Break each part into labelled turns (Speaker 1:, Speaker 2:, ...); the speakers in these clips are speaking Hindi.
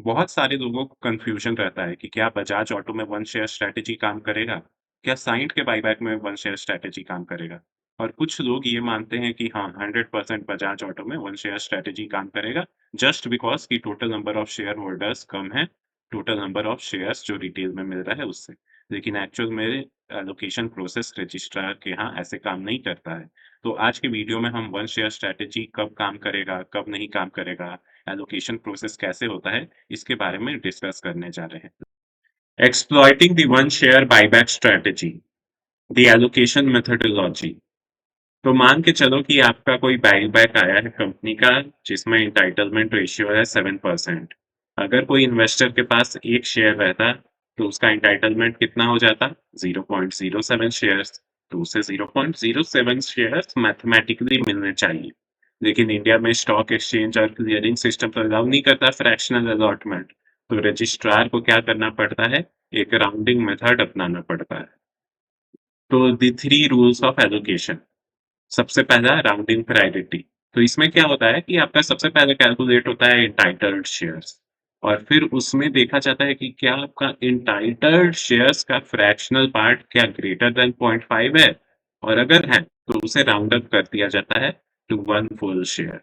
Speaker 1: बहुत सारे लोगों को कन्फ्यूजन रहता है कि क्या बजाज ऑटो में वन शेयर स्ट्रैटेजी काम करेगा? क्या साइंट के बायबैक में वन शेयर स्ट्रैटेजी काम करेगा? और कुछ लोग ये मानते हैं कि हाँ, 100% बजाज ऑटो में वन शेयर स्ट्रैटेजी काम करेगा, जस्ट बिकॉज़ कि total number of share holders कम है, टोटल नंबर ऑफ शेयर्स जो रिटेल में मिल रहा है उससे। लेकिन एक्चुअल में एलोकेशन प्रोसेस रजिस्ट्रार के यहाँ ऐसे काम नहीं करता है। तो आज के वीडियो में हम वन शेयर स्ट्रैटेजी कब काम करेगा, कब नहीं काम करेगा, एलोकेशन प्रोसेस कैसे होता है, इसके बारे में डिस्कस करने जा रहे हैं। Exploiting the one share buyback strategy, the allocation methodology। तो मान के चलो कि आपका कोई बायबैक आया है कंपनी का जिसमें इंटाइटलमेंट रेशियो है 7%। अगर कोई इन्वेस्टर के पास एक शेयर रहता तो उसका इंटाइटलमेंट कितना हो जाता? 0.07 शेयर्स। तो उसे 0.07 शेयर्स मैथमेटिकली मिलने चाहिए। लेकिन इंडिया में स्टॉक एक्सचेंज और क्लियरिंग सिस्टम तो अलाउ नहीं करता फ्रैक्शनल अलॉटमेंट। तो रजिस्ट्रार को क्या करना पड़ता है? एक राउंडिंग मेथड अपनाना पड़ता है। तो the three rules of allocation. सबसे पहला राउंडिंग प्रायोरिटी। तो इसमें क्या होता है कि आपका सबसे पहले कैलकुलेट होता है इंटाइटल्ड शेयर्स और फिर उसमें देखा जाता है कि क्या आपका इंटाइटल्ड शेयर्स का फ्रैक्शनल पार्ट क्या ग्रेटर देन 0.5 है, और अगर है तो उसे राउंड अप कर दिया जाता है टू वन फुल शेयर।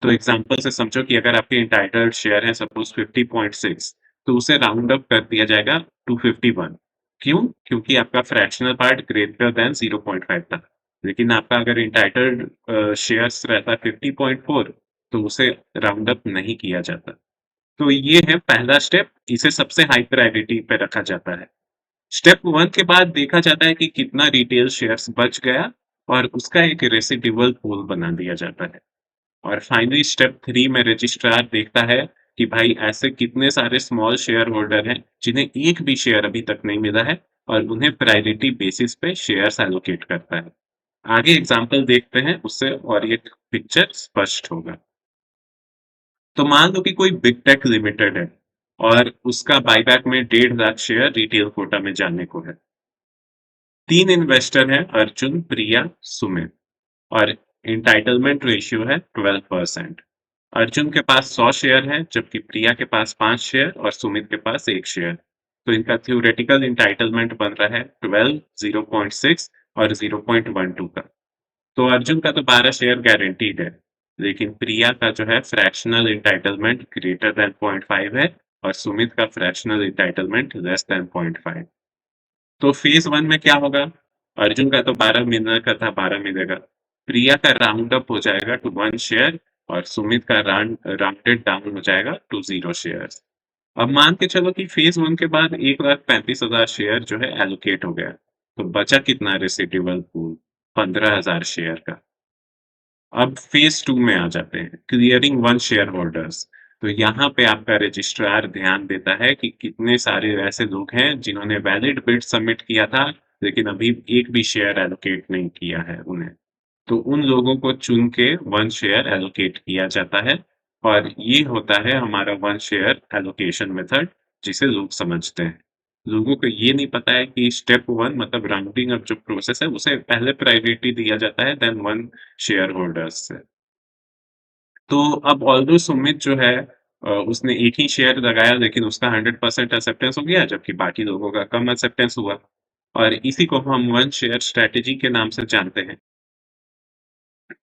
Speaker 1: तो एग्जांपल से समझो कि अगर आपके इंटाइटल्ड शेयर है सपोज 50.6, तो उसे राउंड अप कर दिया जाएगा टू 51। क्यों? क्योंकि आपका फ्रैक्शनल पार्ट ग्रेटर देन 0.5 था। लेकिन आपका अगर इंटाइटल्ड शेयर्स रहता 50.4, तो उसे राउंड अप नहीं किया जाता। तो ये है पहला स्टेप, इसे सबसे हाई प्रायोरिटी पे रखा जाता है। स्टेप वन के बाद देखा जाता है कि कितना रिटेल शेयर्स बच गया और उसका एक रेसिड्यूअल पूल बना दिया जाता है। और फाइनली स्टेप 3 में रजिस्ट्रार देखता है कि भाई ऐसे कितने सारे स्मॉल शेयर होल्डर हैं जिन्हें एक भी शेयर अभी तक नहीं मिला है, और उन्हें प्रायोरिटी बेसिस पे शेयर्स एलोकेट करता है। आगे एग्जांपल देखते हैं, उससे और ये पिक्चर स्पष्ट होगा। तो मान लो कि कोई बिग टेक लिमिटेड है और उसका बायबैक में 1.5 लाख शेयर रिटेल कोटा में जाने को है। 3 इन्वेस्टर हैं, अर्जुन, प्रिया, सुमित, और एंटाइटलमेंट रेशियो है 12%। अर्जुन के पास 100 शेयर है जबकि प्रिया के पास 5 शेयर और सुमित के पास 1 शेयर। तो इनका थ्योरेटिकल एंटाइटलमेंट बन रहा है 12, 0.6 और 0.12 का। तो अर्जुन का तो 12 शेयर गारंटीड है, लेकिन प्रिया का जो है फ्रैक्शनल एंटाइटलमेंट ग्रेटर देन 0.5 है और सुमित का फ्रैक्शनल एंटाइटलमेंट लेस देन 0.5। तो फेज वन में क्या होगा? अर्जुन का तो 12 मिलने का था, 12 मिलेगा। प्रिया का राउंड अप हो जाएगा टू वन शेयर और सुमित का राउंडेड डाउन हो जाएगा टू 0 शेयर्स। अब मान के चलो कि फेज वन के बाद 1,35,000 शेयर जो है एलोकेट हो गया, तो बचा कितना रेसिड्यूअल पूल? 15,000 शेयर का। अब फेज टू में आ जाते हैं, क्लियरिंग वन शेयर होल्डर्स। तो यहाँ पे आपका रजिस्ट्रार ध्यान देता है कि कितने सारे ऐसे लोग हैं जिन्होंने वैलिड बिड सबमिट किया था लेकिन अभी एक भी शेयर एलोकेट नहीं किया है उन्हें। तो उन लोगों को चुन के वन शेयर एलोकेट किया जाता है, और ये होता है हमारा वन शेयर एलोकेशन मेथड, जिसे लोग समझते हैं। लोगों को ये नहीं पता है कि स्टेप वन मतलब राउंडिंग अप जो प्रोसेस है उसे पहले प्रायोरिटी दिया जाता है देन वन शेयर होल्डर्स से। तो अब ऑल्दो सुमित जो है उसने एक ही शेयर लगाया लेकिन उसका 100% एक्सेप्टेंस हो गया जबकि बाकी लोगों का कम एक्सेप्टेंस हुआ, और इसी को हम वन शेयर स्ट्रेटेजी के नाम से जानते हैं।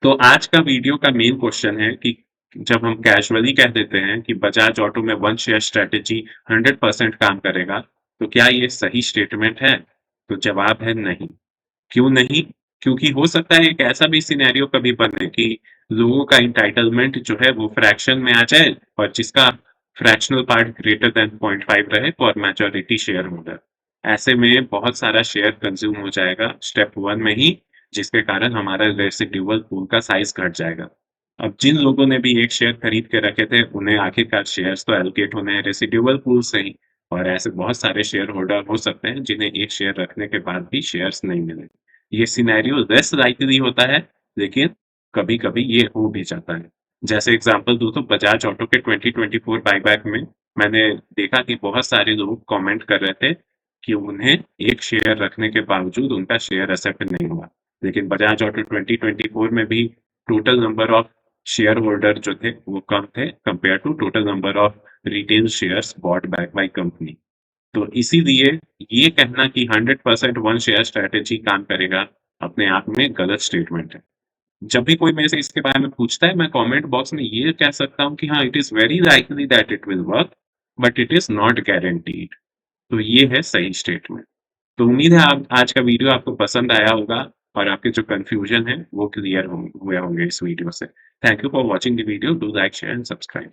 Speaker 1: तो आज का वीडियो का मेन क्वेश्चन है कि जब हम कैजुअली कह देते हैं कि बजाज ऑटो में वन शेयर स्ट्रेटेजी 100% काम करेगा, तो क्या ये सही स्टेटमेंट है? तो जवाब है नहीं। क्यों नहीं? क्योंकि हो सकता है एक ऐसा भी सिनेरियो कभी बने कि लोगों का एंटाइटलमेंट जो है वो फ्रैक्शन में आ जाए और जिसका फ्रैक्शनल पार्ट ग्रेटर देन 0.5 रहे फॉर मैजॉरिटी शेयर होल्डर। ऐसे में बहुत सारा शेयर कंज्यूम हो जाएगा स्टेप वन में ही, जिसके कारण हमारा रेसिड्यूअल पूल का साइज घट जाएगा। अब जिन लोगों ने भी एक शेयर खरीद के रखे थे उन्हें आखिरकार शेयर्स तो एलोकेट होने हैं रेसिड्यूअल पूल से ही, और ऐसे बहुत सारे शेयर होल्डर हो सकते हैं जिन्हें एक शेयर रखने के बाद भी शेयर्स नहीं मिले। ये सिनेरियो लेस लाइकली होता है, लेकिन कभी-कभी ये हो भी जाता है। जैसे एग्जांपल दूँ तो बजाज ऑटो के 2024 बायबैक में मैंने देखा कि बहुत सारे लोग कमेंट कर रहे थे कि उन्हें एक शेयर रखने के बावजूद उनका शेयर एक्सेप्ट नहीं हुआ। लेकिन बजाज ऑटो 2024 में भी total number of share holder जो थे वो कम थे compare to total number of retail shares bought back by company. तो इसीलिए ये कहना कि 100% वन शेयर स्ट्रैटेजी काम करेगा, अपने आप में गलत स्टेटमेंट है। जब भी कोई मेरे से इसके बारे में पूछता है, मैं कमेंट बॉक्स में ये कह सकता हूँ कि हाँ, it is very likely that it will work, but it is not guaranteed. तो ये है सही स्टेटमेंट। तो उम्मीद है आप आज का वीडियो आपको पसंद आया होगा और आपके जो कन्फ्यूजन है वो क्लियर हुए होंगे इस वीडियो से। Thank you for watching the video. Do like, share and subscribe.